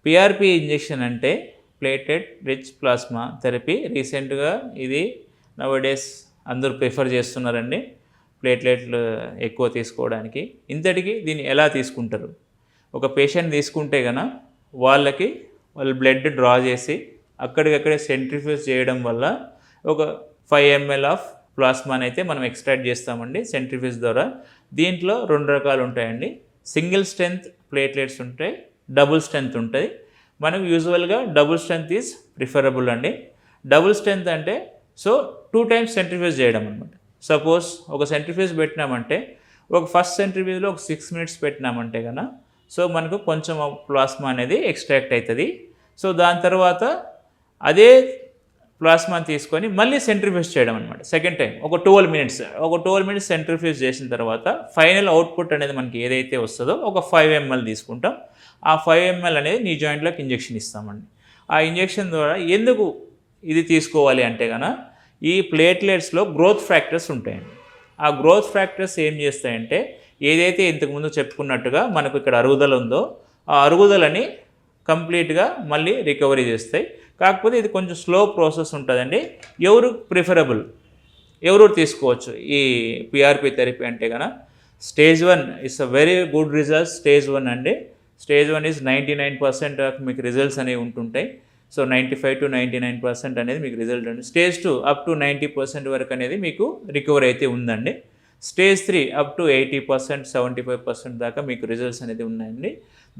PRP injection అంటే plated rich plasma therapy. రీసెంట్గా ఇది నవడేస్ అందరూ ప్రిఫర్ చేస్తున్నారండి ప్లేట్లెట్లు ఎక్కువ తీసుకోవడానికి. ఇంతటికి దీన్ని ఎలా తీసుకుంటారు? ఒక పేషెంట్ తీసుకుంటే కనుక వాళ్ళు బ్లడ్ డ్రా చేసి అక్కడికక్కడే సెంట్రిఫ్యూజ్ చేయడం వల్ల ఒక 5 ml ఆఫ్ ప్లాస్మాని అయితే మనం ఎక్స్ట్రాక్ట్ చేస్తామండి సెంట్రిఫ్యూజ్ ద్వారా. దీంట్లో 2 రకాలు ఉంటాయండి. సింగిల్ స్ట్రెంత్ ప్లేట్లెట్స్ ఉంటాయి, డబుల్ స్ట్రెంత్ ఉంటుంది. మనకు యూజువల్గా డబుల్ స్ట్రెంత్ ఈజ్ ప్రిఫరబుల్ అండి. డబుల్ స్ట్రెంత్ అంటే 2 times సెంట్రిఫ్యూజ్ చేయడం అనమాట. సపోజ్ ఒక సెంట్రిఫ్యూజ్ పెట్టినామంటే ఒక ఫస్ట్ సెంట్రిఫ్యూజ్లో ఒక 6 minutes పెట్టినామంటే కనుక మనకు కొంచెం ప్లాస్మా అనేది ఎక్స్ట్రాక్ట్ అవుతుంది. దాని తర్వాత అదే ప్లాస్మాని తీసుకొని మళ్ళీ సెంట్రిఫ్యూజ్ చేయడం అనమాట. సెకండ్ టైం ఒక 12 minutes సెంట్రిఫ్యూజ్ చేసిన తర్వాత ఫైనల్ అవుట్పుట్ అనేది మనకి ఏదైతే వస్తుందో ఒక 5 ml తీసుకుంటాం. ఆ 5 ml అనేది నీ జాయింట్లోకి ఇంజెక్షన్ ఇస్తామండి. ఆ ఇంజెక్షన్ ద్వారా ఎందుకు ఇది తీసుకోవాలి అంటే కనుక ఈ ప్లేట్లెట్స్లో గ్రోత్ ఫ్యాక్టర్స్ ఉంటాయండి. ఆ గ్రోత్ ఫ్యాక్టర్స్ ఏం చేస్తాయంటే ఏదైతే ఇంతకుముందు చెప్పుకున్నట్టుగా మనకు ఇక్కడ అరుగుదల ఉందో ఆ అరుగుదలని కంప్లీట్గా మళ్ళీ రికవరీ చేస్తాయి. కాకపోతే ఇది కొంచెం స్లో ప్రాసెస్ ఉంటుందండి. ఎవరు ప్రిఫరబుల్, ఎవరు తీసుకోవచ్చు ఈ పిఆర్పి థెరపీ అంటే కనుక stage 1 is a very good results. Stage 1 అండి. స్టేజ్ 1 ఈజ్ 99% మీకు రిజల్ట్స్ అనేవి ఉంటుంటాయి. 95 to 99% అనేది మీకు రిజల్ట్ అండి. స్టేజ్ 2 అప్ టు 90% వరకు అనేది మీకు రికవరీ అయితే ఉందండి. స్టేజ్ 3 అప్ టు 80%, 75% దాకా మీకు రిజల్ట్స్ అనేది ఉన్నాయండి.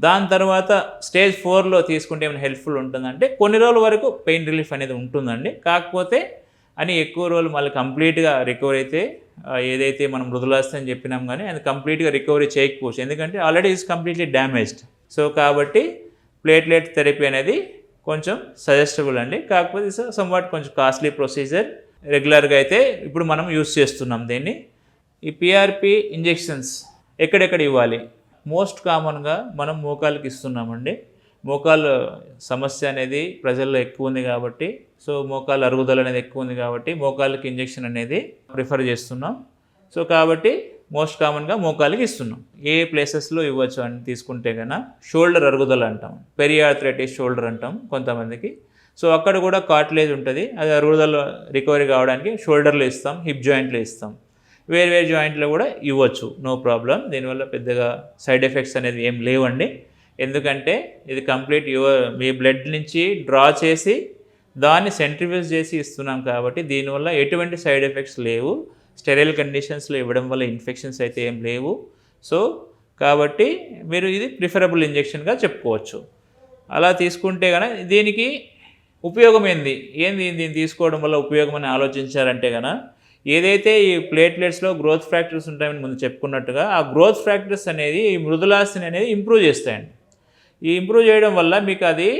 దాని తర్వాత స్టేజ్ 4లో తీసుకుంటే ఏమైనా హెల్ప్ఫుల్ ఉంటుందంటే కొన్ని రోజుల వరకు పెయిన్ రిలీఫ్ అనేది ఉంటుందండి. కాకపోతే ఎక్కువ రోజులు మళ్ళీ కంప్లీట్గా రికవరీ అయితే ఏదైతే మనం మృదులాస్థి అని చెప్పినాం కానీ అది కంప్లీట్గా రికవరీ చేయకపోవచ్చు. ఎందుకంటే ఆల్రెడీ ఈజ్ కంప్లీట్లీ డ్యామేజ్డ్. కాబట్టి ప్లేట్లెట్ థెరపీ అనేది కొంచెం సజెస్టబుల్ అండి. కాకపోతే సమ్వాట్ కొంచెం కాస్ట్లీ ప్రొసీజర్. రెగ్యులర్గా అయితే ఇప్పుడు మనం యూస్ చేస్తున్నాం దీన్ని. ఈ పిఆర్పి ఇంజెక్షన్స్ ఎక్కడెక్కడ ఇవ్వాలి? మోస్ట్ కామన్గా మనం మోకాళ్ళకి ఇస్తున్నామండి. మోకాలు సమస్య అనేది ప్రజల్లో ఎక్కువ ఉంది కాబట్టి మోకాలు అరుగుదల అనేది ఎక్కువ ఉంది కాబట్టి మోకాళ్ళకి ఇంజెక్షన్ అనేది ప్రిఫర్ చేస్తున్నాం. కాబట్టి మోస్ట్ కామన్గా మోకాలికి ఇస్తున్నాం. ఏ ప్లేసెస్లో ఇవ్వచ్చు అని తీసుకుంటే కన్నా షోల్డర్ అరుగుదల అంటాం, పెరియార్థరైటిస్ షోల్డర్ అంటాం కొంతమందికి. అక్కడ కూడా కార్టిలేజ్ ఉంటుంది. అది అరుగుదల రికవరీ కావడానికి షోల్డర్లో ఇస్తాం, హిప్ జాయింట్లో ఇస్తాం. వేరే జాయింట్లో కూడా ఇవ్వచ్చు, నో ప్రాబ్లం. దీనివల్ల పెద్దగా సైడ్ ఎఫెక్ట్స్ అనేది ఏం లేవండి. ఎందుకంటే ఇది కంప్లీట్ మీ బ్లడ్ నుంచి డ్రా చేసి దాన్ని సెంట్రిఫ్యూజ్ చేసి ఇస్తున్నాం కాబట్టి దీనివల్ల ఎటువంటి సైడ్ ఎఫెక్ట్స్ లేవు. స్టెరైల్ కండిషన్స్లో ఇవ్వడం వల్ల ఇన్ఫెక్షన్స్ అయితే ఏం లేవు. కాబట్టి మీరు ఇది ప్రిఫరబుల్ ఇంజెక్షన్గా చెప్పుకోవచ్చు. అలా తీసుకుంటే కనుక దీనికి ఉపయోగం దీన్ని తీసుకోవడం వల్ల ఉపయోగం అని ఆలోచించారంటే కనుక ఏదైతే ఈ ప్లేట్లెట్స్లో గ్రోత్ ఫ్యాక్టర్స్ ఉంటాయని ముందు చెప్పుకున్నట్టుగా ఆ గ్రోత్ ఫ్యాక్టర్స్ అనేది ఈ మృదులాస్థిని అనేది ఇంప్రూవ్ చేస్తాయండి. ఈ ఇంప్రూవ్ చేయడం వల్ల మీకు అది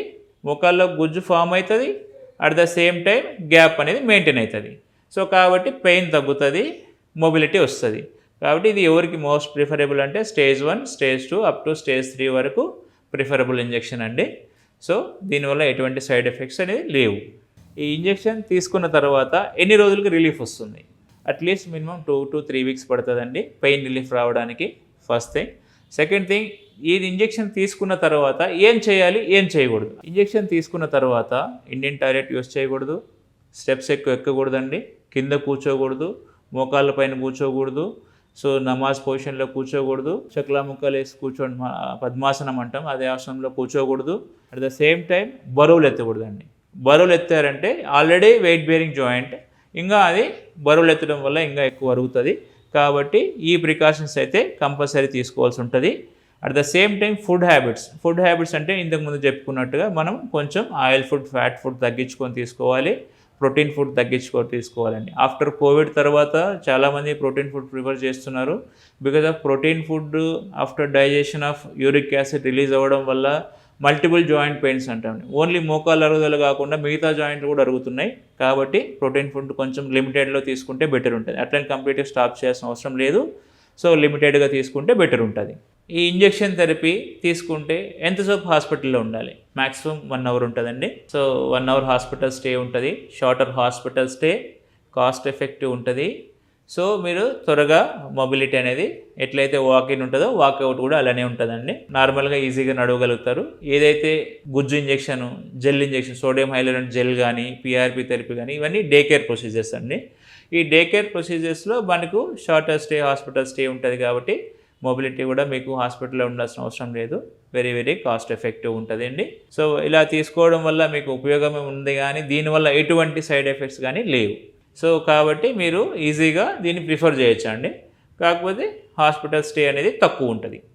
మోకాల్లో గుజ్జు ఫామ్ అవుతుంది. At the same time gap అనేది మెయింటైన్ అవుతుంది. కాబట్టి పెయిన్ తగ్గుతుంది, మొబిలిటీ వస్తుంది. కాబట్టి ఇది ఎవరికి మోస్ట్ ప్రిఫరబుల్ అంటే stage 1, stage 2 up to stage 3 వరకు ప్రిఫరబుల్ ఇంజెక్షన్ అండి. దీనివల్ల ఎటువంటి సైడ్ ఎఫెక్ట్స్ అనేది లేవు. ఈ ఇంజెక్షన్ తీసుకున్న తర్వాత ఎన్ని రోజులకి రిలీఫ్ వస్తుంది? అట్లీస్ట్ మినిమం 2 to 3 weeks పడుతుందండి పెయిన్ రిలీఫ్ రావడానికి. First thing. సెకండ్ థింగ్, ఈ ఇంజెక్షన్ తీసుకున్న తర్వాత ఏం చేయాలి, ఏం చేయకూడదు? ఇంజెక్షన్ తీసుకున్న తర్వాత ఇండియన్ టాయిలెట్ యూస్ చేయకూడదు, స్టెప్స్ ఎక్కకూడదండి, కింద కూర్చోకూడదు, మోకాళ్ళ పైన కూర్చోకూడదు, నమాజ్ పొజిషన్లో కూర్చోకూడదు, చక్లా ముక్కలు వేసి కూర్చోండి, పద్మాసనం అంటాం, అదే ఆసనంలో కూర్చోకూడదు. అట్ ద సేమ్ టైం బరువులు ఎత్తకూడదండి. బరువులు ఎత్తారంటే ఆల్రెడీ వెయిట్ బేరింగ్ జాయింట్, ఇంకా అది బరువులు ఎత్తడం వల్ల ఇంకా ఎక్కువ అరుగుతుంది. కాబట్టి ఈ ప్రికాషన్స్ అయితే కంపల్సరీ తీసుకోవాల్సి ఉంటుంది. At the same time food habits అంటే ఇంతకుముందు చెప్పుకున్నట్టుగా మనం కొంచెం ఆయిల్ ఫుడ్, ఫ్యాట్ ఫుడ్ తగ్గించుకొని తీసుకోవాలి, ప్రోటీన్ ఫుడ్ తగ్గించుకొని తీసుకోవాలండి. ఆఫ్టర్ కోవిడ్ తర్వాత చాలామంది ప్రోటీన్ ఫుడ్ ప్రిఫర్ చేస్తున్నారు. Because of protein food after digestion of uric acid release అవ్వడం వల్ల మల్టిపుల్ జాయింట్ పెయిన్స్ అంటాం. ఓన్లీ మోకాలు అరుగుదల కాకుండా మిగతా జాయింట్లు కూడా అరుగుతున్నాయి. కాబట్టి ప్రోటీన్ ఫుడ్ కొంచెం లిమిటెడ్లో తీసుకుంటే బెటర్ ఉంటుంది. అట్లని కంప్లీట్గా స్టాప్ చేయాల్సిన అవసరం లేదు. లిమిటెడ్గా తీసుకుంటే బెటర్ ఉంటుంది. ఈ ఇంజెక్షన్ థెరపీ తీసుకుంటే ఎంతసేపు హాస్పిటల్లో ఉండాలి? మ్యాక్సిమం 1 hour ఉంటుందండి. 1 hour హాస్పిటల్ స్టే ఉంటుంది. Shorter hospital stay, cost effective ఉంటుంది. సో మీరు త్వరగా మొబిలిటీ అనేది ఎట్లయితే వాకిన్ ఉంటుందో వాకౌట్ కూడా అలానే ఉంటుందండి. నార్మల్గా ఈజీగా నడవగలుగుతారు. ఏదైతే గుజ్జు injection, gel injection, sodium hyaluronic gel కానీ, పిఆర్పి థెరపీ కానీ ఇవన్నీ డే కేర్ ప్రొసీజర్స్ అండి. ఈ డే కేర్ ప్రొసీజర్స్లో మనకు షార్టర్ స్టే, హాస్పిటల్ స్టే ఉంటుంది కాబట్టి మొబిలిటీ కూడా మీకు హాస్పిటల్లో ఉండాల్సిన అవసరం లేదు. వెరీ వెరీ కాస్ట్ ఎఫెక్టివ్ ఉంటుందండి. సో ఇలా తీసుకోవడం వల్ల మీకు ఉపయోగమే ఉంది కానీ దీనివల్ల ఎటువంటి సైడ్ ఎఫెక్ట్స్ కానీ లేవు. సో కాబట్టి మీరు ఈజీగా దీన్ని ప్రిఫర్ చేయొచ్చు అండి. కాకపోతే హాస్పిటల్ స్టే అనేది తక్కువ ఉంటుంది.